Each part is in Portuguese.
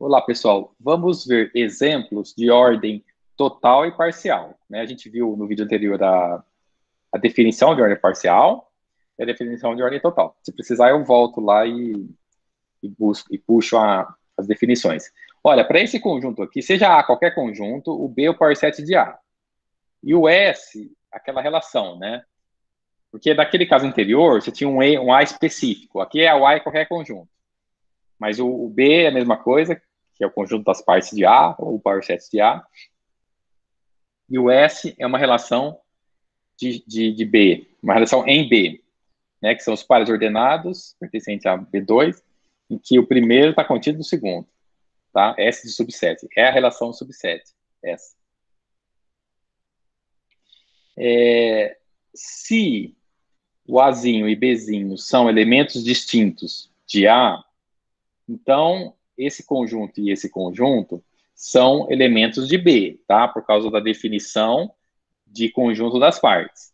Olá, pessoal. Vamos ver exemplos de ordem total e parcial, né? A gente viu no vídeo anterior a definição de ordem parcial e a definição de ordem total. Se precisar, eu volto lá e busco e puxo as definições. Olha, para esse conjunto aqui, seja A qualquer conjunto, o B é o power set de A. E o S, aquela relação, né? Porque naquele caso anterior, você tinha um A específico. Aqui é o A em qualquer conjunto. Mas o B é a mesma coisa, que é o conjunto das partes de A, ou o power set de A. E o S é uma relação de B, uma relação em B, né, que são os pares ordenados, pertencentes a B2, em que o primeiro está contido no segundo. Tá? S de subset. É a relação subset. S. Se o Azinho e Bzinho são elementos distintos de A, então esse conjunto e esse conjunto são elementos de B, tá? Por causa da definição de conjunto das partes.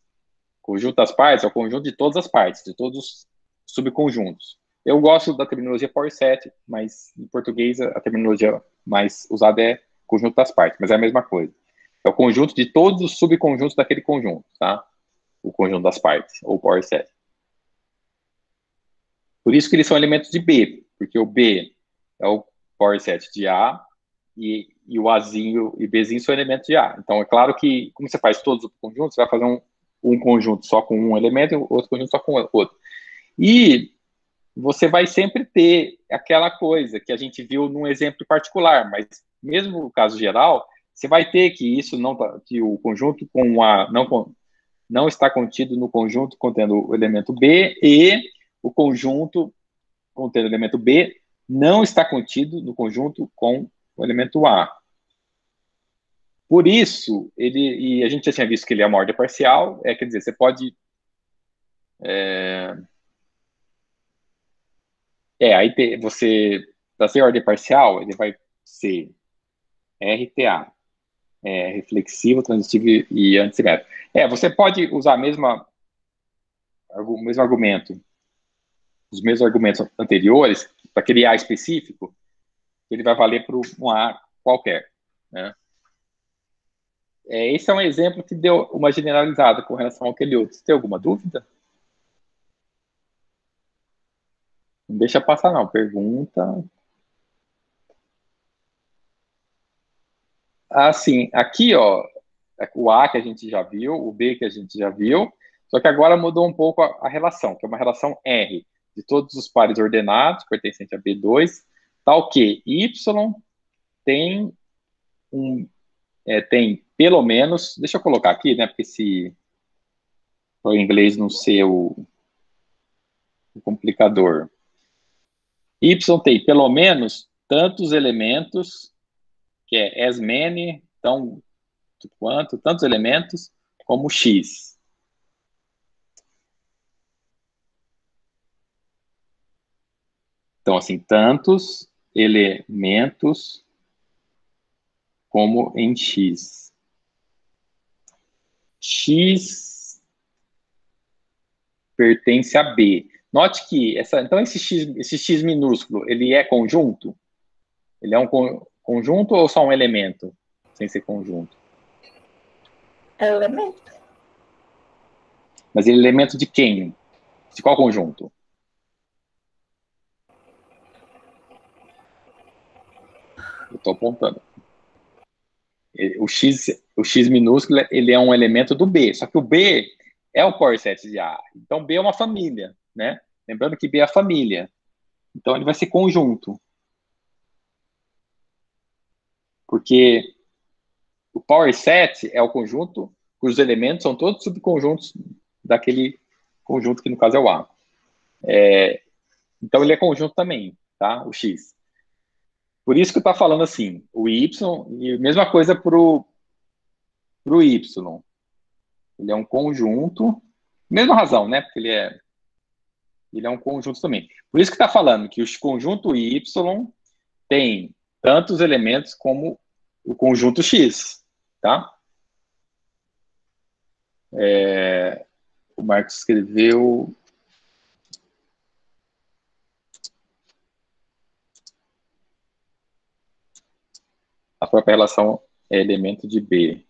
Conjunto das partes é o conjunto de todas as partes, de todos os subconjuntos. Eu gosto da terminologia power set, mas em português a terminologia mais usada é conjunto das partes, mas é a mesma coisa. É o conjunto de todos os subconjuntos daquele conjunto, tá? O conjunto das partes, ou power set. Por isso que eles são elementos de B, porque o B é o power set de A e o Azinho e Bzinho são elementos de A. Então, é claro que, como você faz todos os conjuntos, você vai fazer um conjunto só com um elemento e outro conjunto só com outro. E você vai sempre ter aquela coisa que a gente viu num exemplo particular, mas mesmo no caso geral, você vai ter que isso não que o conjunto com A não está contido no conjunto contendo o elemento B e o conjunto contendo o elemento B não está contido no conjunto com o elemento A. Por isso, e a gente já tinha visto que ele é uma ordem parcial, quer dizer, você pode aí você, para ser ordem parcial, ele vai ser RTA, reflexivo, transitivo e antissimétrico. Você pode usar o mesmo argumento, os mesmos argumentos anteriores, para aquele A específico, ele vai valer para um A qualquer, né? Esse é um exemplo que deu uma generalizada com relação àquele outro. Você tem alguma dúvida? Não deixa passar, não. Pergunta. Assim, aqui, ó, o A que a gente já viu, o B que a gente já viu, só que agora mudou um pouco a relação, que é uma relação R, de todos os pares ordenados, pertencente a B2, tal que Y tem tem pelo menos, deixa eu colocar aqui, né, porque se o inglês não ser o complicador. Y tem pelo menos tantos elementos, que é as many, então, quanto, tantos elementos, como X. Então, assim, tantos elementos como em X. X pertence a B. Note que então esse X minúsculo, ele é conjunto? Ele é um conjunto ou só um elemento, sem ser conjunto? Elemento. Mas ele é elemento de quem? De qual conjunto? Eu estou apontando. O X minúsculo, ele é um elemento do B, só que o B é o power set de A. Então, B é uma família, né? Lembrando que B é a família. Então, ele vai ser conjunto. Porque o power set é o conjunto cujos elementos são todos subconjuntos daquele conjunto que, no caso, é o A. Então, ele é conjunto também, tá? O X. Por isso que está falando assim, o Y, e mesma coisa para o Y. Ele é um conjunto, mesma razão, né? Porque ele é um conjunto também. Por isso que está falando que o conjunto Y tem tantos elementos como o conjunto X, tá? O Marcos escreveu... própria relação é elemento de B.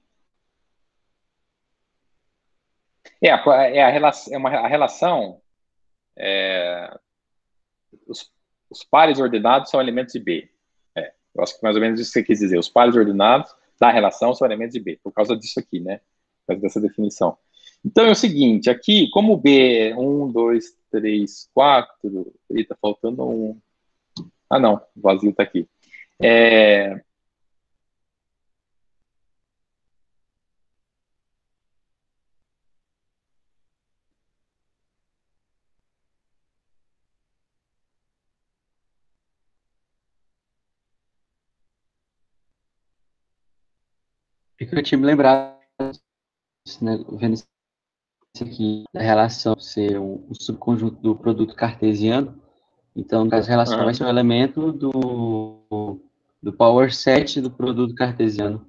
A relação os pares ordenados são elementos de B. Eu acho que mais ou menos isso que você quis dizer. Os pares ordenados da relação são elementos de B, por causa disso aqui, né? Por causa dessa definição. Então é o seguinte, aqui, como B é 1, 2, 3, 4, e tá faltando um. Ah, não, o vazio tá aqui. Porque eu tinha me lembrado, né, vendo isso aqui, da relação ser um subconjunto do produto cartesiano. Então, no caso, a relação vai ser um elemento do power set do produto cartesiano.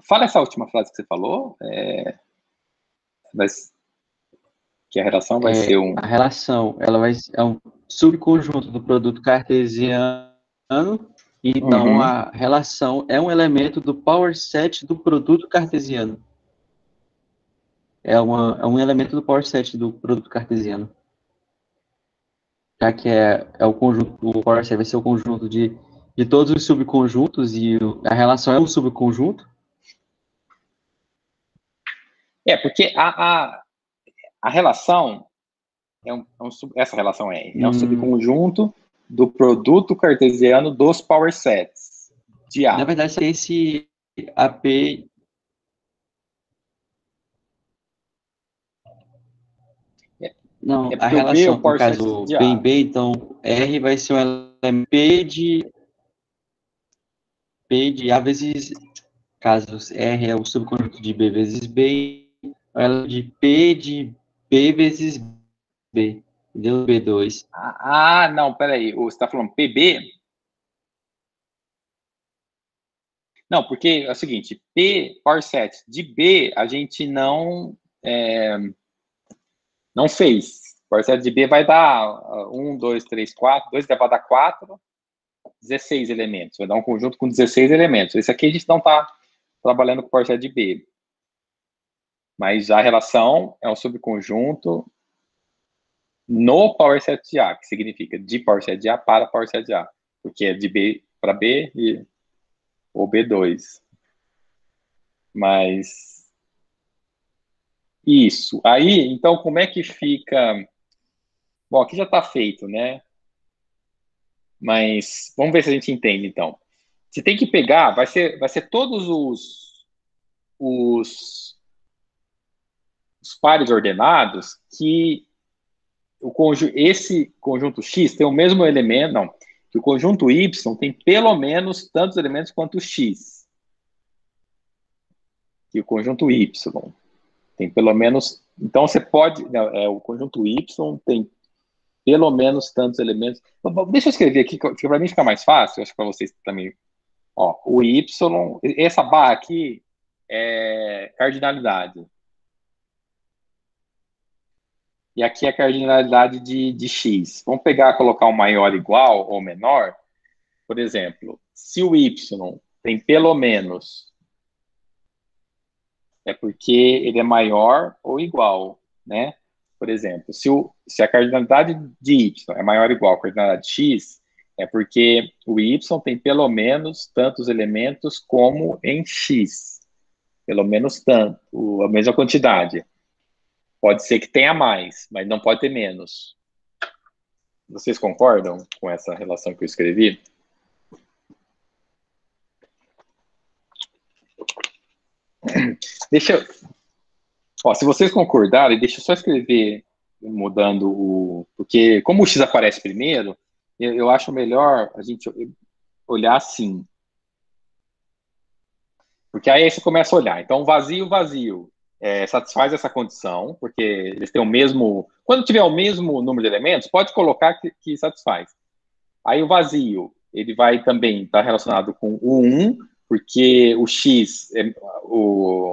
Fala essa última frase que você falou. Que a relação vai ser um... A relação, ela é um subconjunto do produto cartesiano. Então, a relação é um elemento do power set do produto cartesiano. É um elemento do power set do produto cartesiano. Já que é o conjunto, o power set vai ser o conjunto de todos os subconjuntos e a relação é um subconjunto. Porque a relação essa relação é um subconjunto do produto cartesiano dos power sets de A. Na verdade, esse AP... Não, a relação, no caso, P em B, então, R vai ser um elemento P de A vezes, caso R é o subconjunto de B vezes B, ela de B vezes B, deu B2. Não, peraí, você está falando PB? Não, porque é o seguinte, P, power set de B, a gente não fez. Power set de B vai dar 1, 2, 3, 4, 2 vai dar 4, 16 elementos. Vai dar um conjunto com 16 elementos. Esse aqui a gente não está trabalhando com power set de B. Mas a relação é um subconjunto no power set de A, que significa de power set de A para power set de A. Porque é de B para B ou B2. Mas isso. Aí, então, como é que fica... Bom, aqui já está feito, né? Mas vamos ver se a gente entende, então. Você tem que pegar, vai ser todos os pares ordenados que esse conjunto X tem o mesmo elemento, não, que o conjunto Y tem pelo menos tantos elementos quanto o X. Que o conjunto Y tem pelo menos... Então, você pode... o conjunto Y tem pelo menos tantos elementos. Deixa eu escrever aqui, que para mim fica mais fácil, acho que para vocês também. O Y, essa barra aqui é cardinalidade. E aqui é a cardinalidade de X. Vamos pegar, colocar um maior igual ou menor. Por exemplo, se o Y tem pelo menos, é porque ele é maior ou igual, né? Por exemplo, se a cardinalidade de Y é maior ou igual à cardinalidade de X, é porque o Y tem pelo menos tantos elementos como em X. Pelo menos tanto, a mesma quantidade. Pode ser que tenha mais, mas não pode ter menos. Vocês concordam com essa relação que eu escrevi? Se vocês concordarem, deixa eu só escrever mudando porque como o X aparece primeiro, eu acho melhor a gente olhar assim. Porque aí você começa a olhar. Então, vazio satisfaz essa condição, porque eles têm o mesmo... Quando tiver o mesmo número de elementos, pode colocar que satisfaz. Aí o vazio, ele vai também estar relacionado com o 1, porque o X,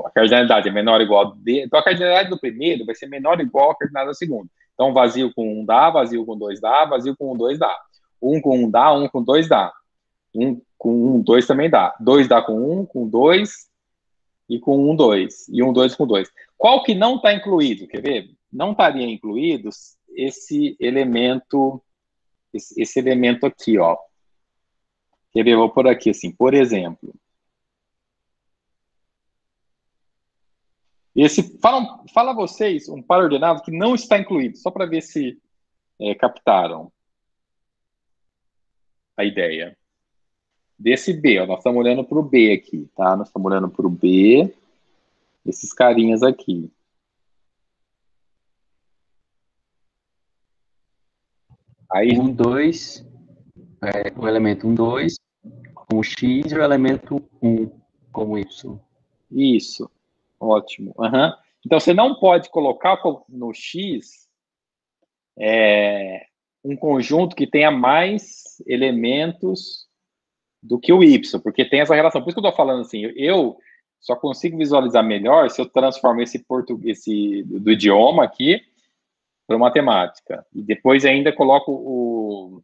a cardinalidade é menor ou igual a D. Então, a cardinalidade do primeiro vai ser menor ou igual à cardinalidade do segundo. Então, vazio com 1 dá, vazio com 2 dá, vazio com 2 dá. Um com um dá, um com dois dá. Um com um, dois também dá. Dois dá com dois, e com um, dois. E um, dois com dois. Qual que não está incluído? Quer ver? Não estaria incluído esse elemento aqui, ó. Quer ver? Eu vou por aqui, assim, por exemplo. Fala vocês um par ordenado que não está incluído, só para ver se captaram a ideia. Desse B, ó, nós estamos olhando para o B aqui, tá? Nós estamos olhando para o B, esses carinhas aqui. Aí, 1, 2, o elemento 1, 2, com X e o elemento 1 como Y. isso, ótimo. Uhum. Então, você não pode colocar no X um conjunto que tenha mais elementos do que o Y, porque tem essa relação. Por isso que eu estou falando assim, eu só consigo visualizar melhor se eu transformo esse português do idioma aqui para matemática. E depois ainda coloco o...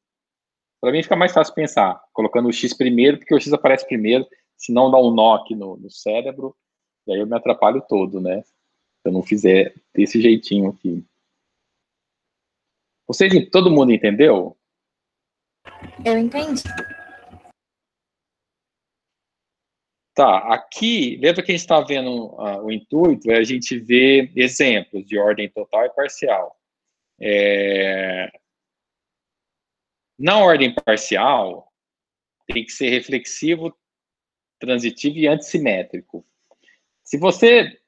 Para mim fica mais fácil pensar, colocando o X primeiro, porque o X aparece primeiro, senão dá um nó aqui no cérebro, e aí eu me atrapalho todo, né? Se eu não fizer desse jeitinho aqui. Todo mundo entendeu? Eu entendi. Tá, aqui, lembra que a gente está vendo o intuito, é a gente ver exemplos de ordem total e parcial. Na ordem parcial, tem que ser reflexivo, transitivo e antissimétrico. Se você...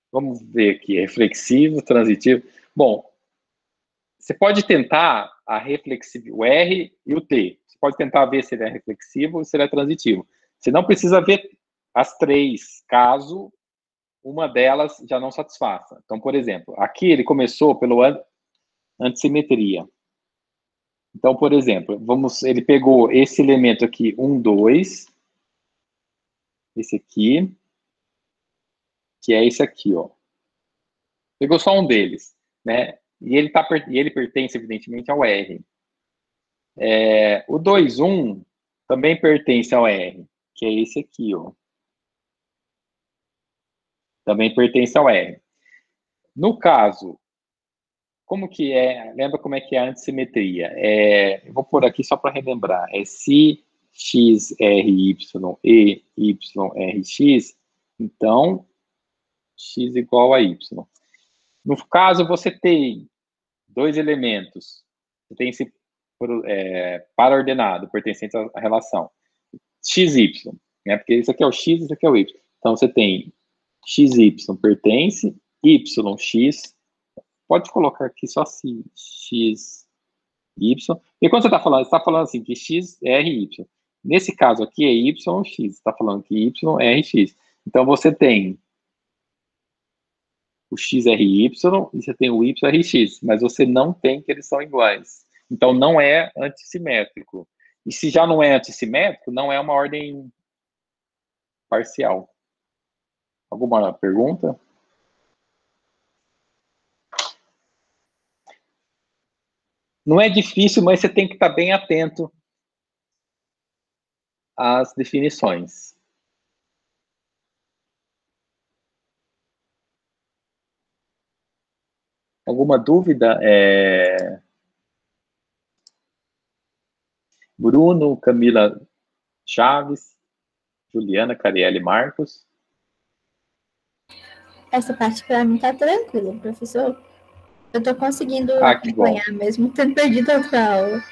Vamos ver aqui, reflexivo, transitivo. Bom, você pode tentar a reflexivo, o R e o T. Você pode tentar ver se ele é reflexivo ou se ele é transitivo. Você não precisa ver as três, caso uma delas já não satisfaça. Então, por exemplo, aqui ele começou pelo antissimetria. Então, por exemplo, ele pegou esse elemento aqui, 1, 2, esse aqui, que é esse aqui, ó. Pegou só um deles, né? E ele pertence, evidentemente, ao R. O 2, 1 também pertence ao R, que é esse aqui, ó. Também pertence ao R. No caso, como que é? Lembra como é que é a antissimetria? Eu vou pôr aqui só para relembrar. Se x, r, y, e, y, r, x, então x igual a y. No caso, você tem dois elementos. Você tem esse par ordenado pertencente à relação. XY, né? Porque isso aqui é o X, isso aqui é o Y. Então, você tem XY pertence, YX, pode colocar aqui só se XY. E quando você está falando assim, que X é RY. Nesse caso aqui é YX, você está falando que Y é RX. Então, você tem o XRY e você tem o YRX, mas você não tem que eles são iguais. Então, não é antissimétrico. E se já não é antissimétrico, não é uma ordem parcial. Alguma pergunta? Não é difícil, mas você tem que estar bem atento às definições. Alguma dúvida? Bruno, Camila Chaves, Juliana, Carielle Marcos. Essa parte para mim tá tranquila, professor. Eu tô conseguindo acompanhar mesmo tendo perdido outra aula.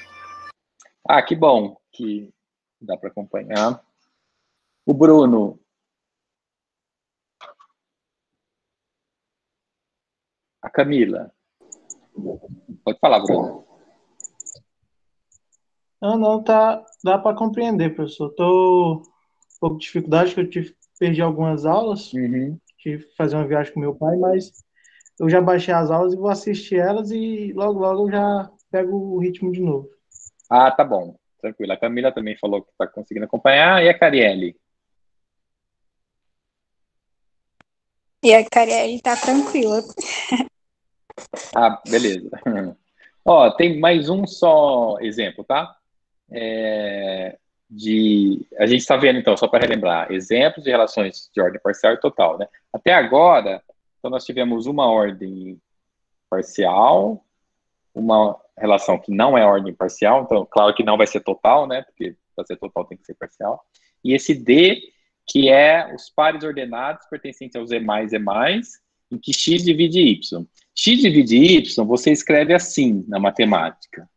Que bom que dá para acompanhar. O Bruno. A Camila. Pode falar, Bruno. Não, dá para compreender, professor. Tô com um pouco de dificuldade, que perdi algumas aulas, tive que fazer uma viagem com meu pai, mas eu já baixei as aulas e vou assistir elas e logo, logo eu já pego o ritmo de novo. Tá bom. Tranquilo. A Camila também falou que está conseguindo acompanhar. E a Carielle? E a Carielle tá tranquila. Ah, beleza. Ó, tem mais um só exemplo, tá? A gente está vendo, então, só para relembrar, exemplos de relações de ordem parcial e total, né? Até agora, então, nós tivemos uma ordem parcial, uma relação que não é ordem parcial, então, claro que não vai ser total, né? Porque para ser total tem que ser parcial. E esse D, que é os pares ordenados pertencentes ao Z mais, em que X divide Y. X divide Y, você escreve assim na matemática.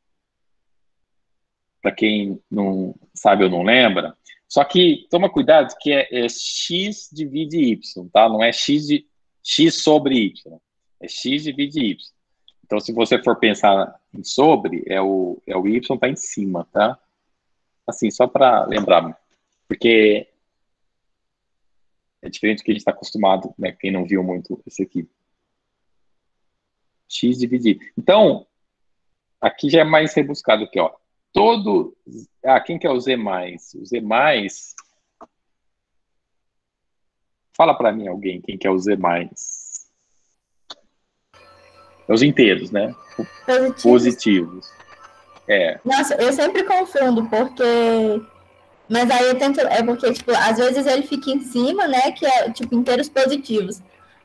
Para quem não sabe ou não lembra. Só que toma cuidado que é X divide Y, tá? Não é X sobre Y. É X divide Y. Então, se você for pensar em sobre, é o Y tá em cima, tá? Assim, só para lembrar. Porque é diferente do que a gente está acostumado, né? Quem não viu muito esse aqui. X dividir. Então, aqui já é mais rebuscado aqui, ó. Quem que é o Z mais? O Z mais... Fala para mim alguém quem que é o Z mais. É os inteiros, né? Positivos. Nossa, eu sempre confundo, porque... Mas aí eu tento... É porque, tipo, às vezes ele fica em cima, né? Que é, tipo, inteiros positivos.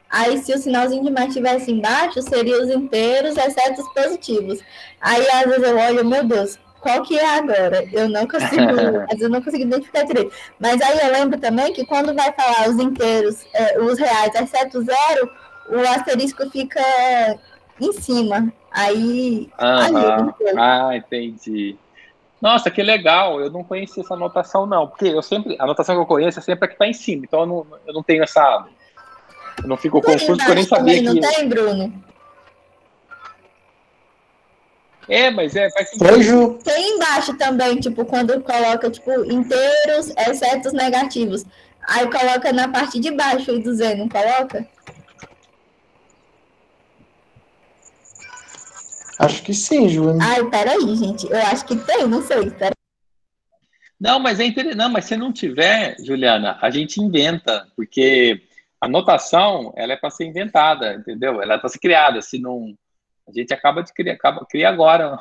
Aí, se o sinalzinho de mais estivesse embaixo, seria os inteiros, exceto os positivos. Aí, às vezes, eu olho, meu Deus, qual que é agora? Eu não consigo, às vezes eu não consigo identificar direito. Mas aí eu lembro também que quando vai falar os inteiros, os reais, exceto o zero, o asterisco fica em cima. Aí, entendi. Nossa, que legal, eu não conhecia essa anotação, não. Porque a anotação que eu conheço é sempre a que está em cima, então eu não tenho essa... Eu não fico confuso, porque eu nem sabia também, que... Não tem, Bruno? Mas faz sentido. Tem embaixo também, tipo, quando coloca, tipo, inteiros, exceto os negativos. Aí coloca na parte de baixo do Z, não coloca? Acho que sim, Júlia. Ai, peraí, gente. Eu acho que tem, não sei. Peraí. Não, mas é interessante. Não, mas se não tiver, Juliana, a gente inventa, porque a notação, ela é para ser inventada, entendeu? Ela é para ser criada, se não... A gente acaba de criar agora,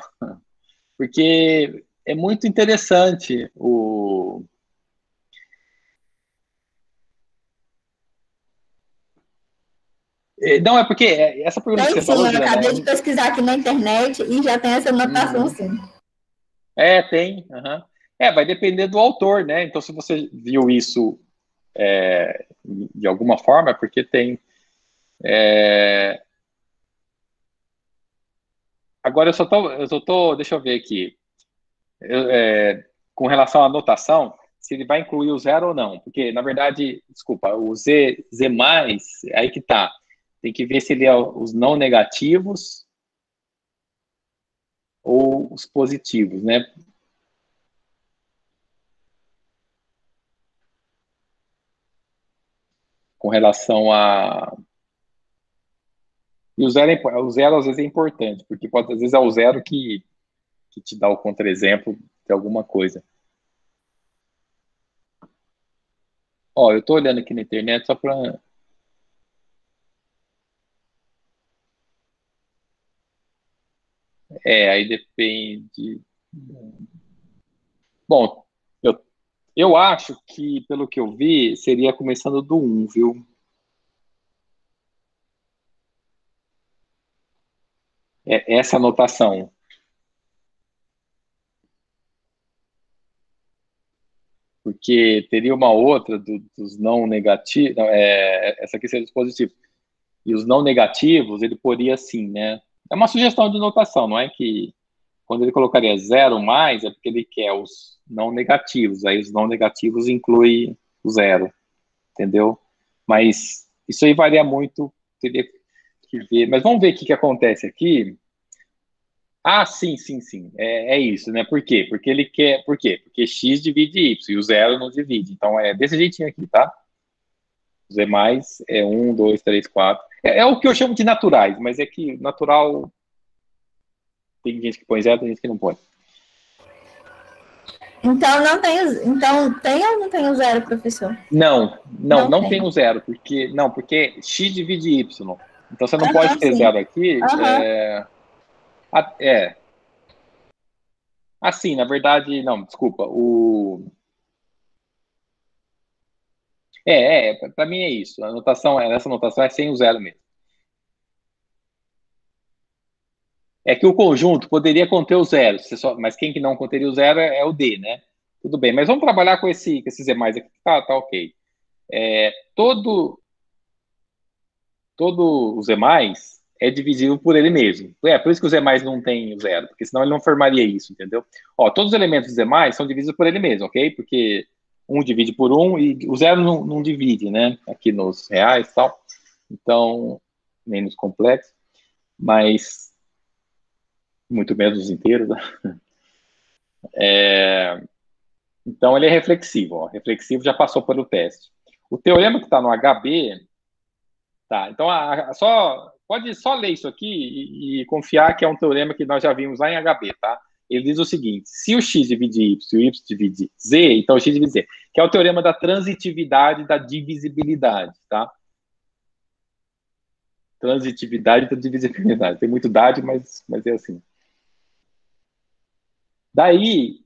porque é muito interessante Não, é porque essa pergunta que você falou, Juliana... Eu acabei de pesquisar aqui na internet e já tem essa notação, sim. Tem. Vai depender do autor, né? Então, se você viu isso de alguma forma, é porque tem... Agora, eu só tô... Deixa eu ver aqui. Com relação à anotação, se ele vai incluir o zero ou não. Porque, na verdade, desculpa, o Z mais, aí que tá. Tem que ver se ele é os não negativos ou os positivos, né? Com relação a... E o zero às vezes é importante, porque às vezes é o zero que te dá o contra-exemplo de alguma coisa. Ó, eu tô olhando aqui na internet só para... Aí depende... Bom, eu acho que, pelo que eu vi, seria começando do 1, viu? Essa anotação. Porque teria uma outra dos não negativos, essa aqui seria os positivos. E os não negativos, ele poria assim, né? É uma sugestão de notação, não é que quando ele colocaria 0 mais, é porque ele quer os não negativos. Aí os não negativos inclui o 0, entendeu? Mas isso aí varia muito, teria que ver. Mas vamos ver o que acontece aqui. Sim. É isso, né? Por quê? Porque ele quer... Por quê? Porque x divide y e o 0 não divide. Então, é desse jeitinho aqui, tá? Z mais é 1, 2, 3, 4. É o que eu chamo de naturais, mas é que natural... Tem gente que põe 0, tem gente que não põe. Então não tem, então tem ou não tem o zero, professor? Não tem o zero, porque x divide y. Então você não pode ter sim. zero aqui. Assim, na verdade, não, desculpa. Para mim é isso. Essa notação é sem o zero mesmo. É que o conjunto poderia conter o zero, mas quem que não conteria o zero é o D, né? Tudo bem, mas vamos trabalhar com esses Z mais aqui, tá ok. Todo o Z mais é divisível por ele mesmo. Por isso que o Z mais não tem o zero, porque senão ele não formaria isso, entendeu? Ó, todos os elementos do Z mais são divisíveis por ele mesmo, ok? Porque 1 divide por 1 e o zero não divide, né? Aqui nos reais e tal. Então, nem nos complexos, mas muito menos nos inteiros, né? Então, ele é reflexivo. Ó. Reflexivo já passou pelo teste. O teorema que está no HB... Tá, então, pode só ler isso aqui e confiar que é um teorema que nós já vimos lá em HB, tá? Ele diz o seguinte, se o x divide y e o y divide z, então o x divide z, que é o teorema da transitividade da divisibilidade, tá? Transitividade da divisibilidade. Tem muito dade, mas é assim. Daí,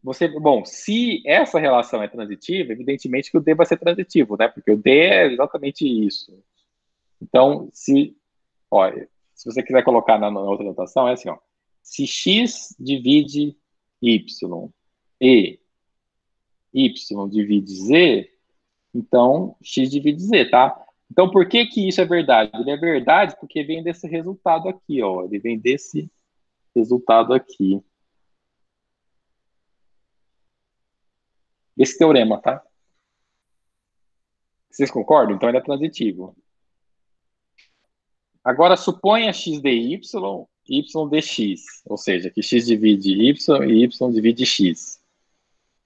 se essa relação é transitiva, evidentemente que o D vai ser transitivo, né? Porque o D é exatamente isso. Então, se você quiser colocar na outra notação, é assim, ó. Se x divide y e y divide z, então x divide z, tá? Então, por que isso é verdade? Ele é verdade porque vem desse resultado aqui, ó. Ele vem desse resultado aqui. Esse teorema, tá? Vocês concordam? Então, ele é transitivo. Agora, suponha x de y dx, ou seja, que x divide y e y divide x.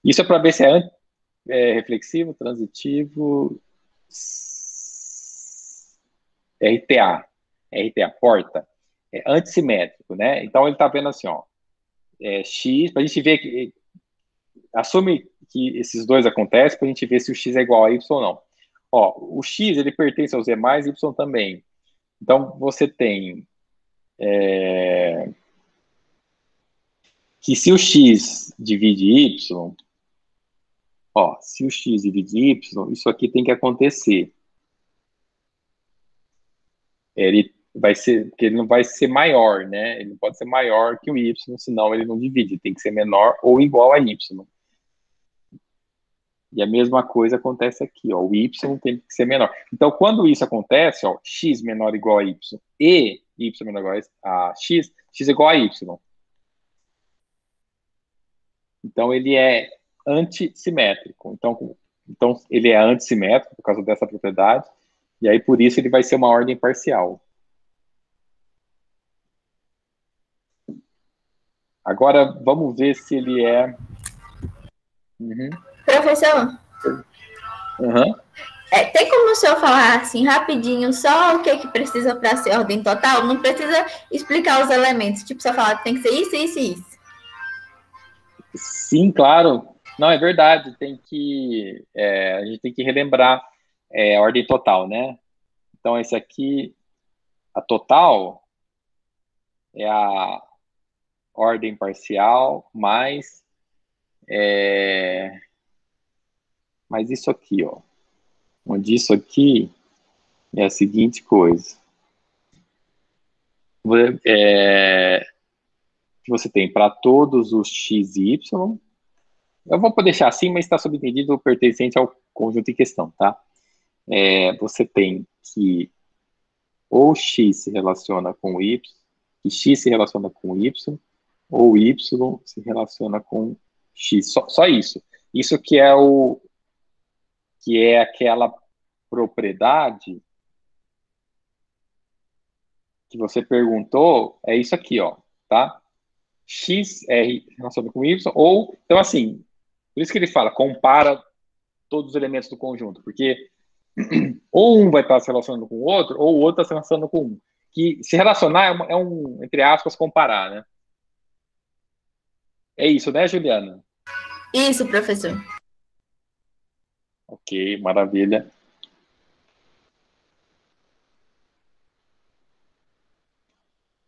Isso é para ver se é reflexivo, transitivo, RTA, porta, é antissimétrico, né? Então, ele está vendo assim, ó, x, para a gente ver que, assume que esses dois acontecem para a gente ver se o x é igual a y ou não. Ó, o x, ele pertence ao z mais, y também. Então, você tem que se o x divide y, se o x divide y, isso aqui tem que acontecer. Porque ele não vai ser maior, né? Ele não pode ser maior que o y, senão ele não divide. Tem que ser menor ou igual a y. E a mesma coisa acontece aqui, ó. O y tem que ser menor. Então, quando isso acontece, ó, x menor ou igual a y e y menor ou igual a x é igual a y. Então, ele é antissimétrico. Então, ele é antissimétrico por causa dessa propriedade, e aí, por isso, ele vai ser uma ordem parcial. Agora, vamos ver se ele é... Professor? Tem como o senhor falar assim rapidinho só o que precisa para ser ordem total? Não precisa explicar os elementos, tipo, só falar que tem que ser isso, isso e isso. Sim, claro. Não, é verdade. A gente tem que relembrar a ordem total, né? Então, esse aqui, a total é a ordem parcial mais isso aqui, ó. Onde isso aqui é a seguinte coisa. Você tem para todos os x e y. Eu vou deixar assim, mas está subentendido pertencente ao conjunto em questão, tá? Você tem que ou x se relaciona com y, que x se relaciona com y, ou y se relaciona com x. Só isso. Isso que é aquela propriedade que você perguntou, é isso aqui, ó, tá? X é relacionado com Y, então assim, por isso que ele fala, compara todos os elementos do conjunto, porque ou um vai estar se relacionando com o outro, ou o outro está se relacionando com um. Que se relacionar é um, entre aspas, comparar, né? É isso, né, Juliana? Isso, professor. Ok, maravilha.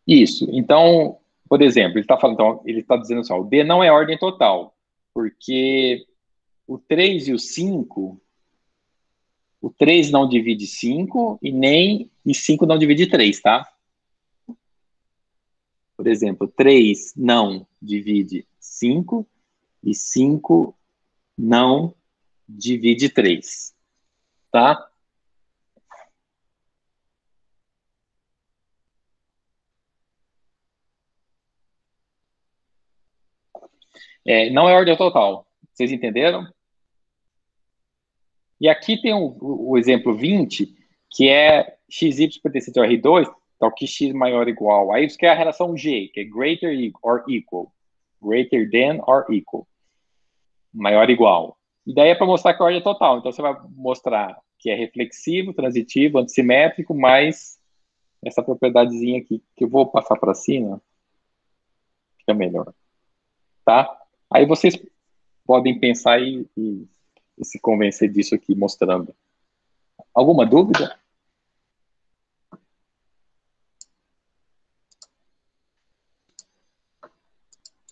Isso. Então, por exemplo, ele está dizendo assim, ó, o D não é ordem total, porque o 3 e o 5, o 3 não divide 5 e 5 não divide 3, tá? Por exemplo, 3 não divide 5 e 5 não divide 3, tá? Não é ordem total. Vocês entenderam? E aqui tem o exemplo 20, que é xy pertencente ao R2, então que x maior ou igual. Aí isso que é a relação G, que é greater or equal. Greater than or equal. Maior ou igual. E daí é para mostrar que a ordem é total. Então você vai mostrar que é reflexivo, transitivo, antissimétrico, mais essa propriedadezinha aqui, que eu vou passar para cima, fica melhor. Tá? Aí vocês podem pensar e se convencer disso aqui, mostrando. Alguma dúvida?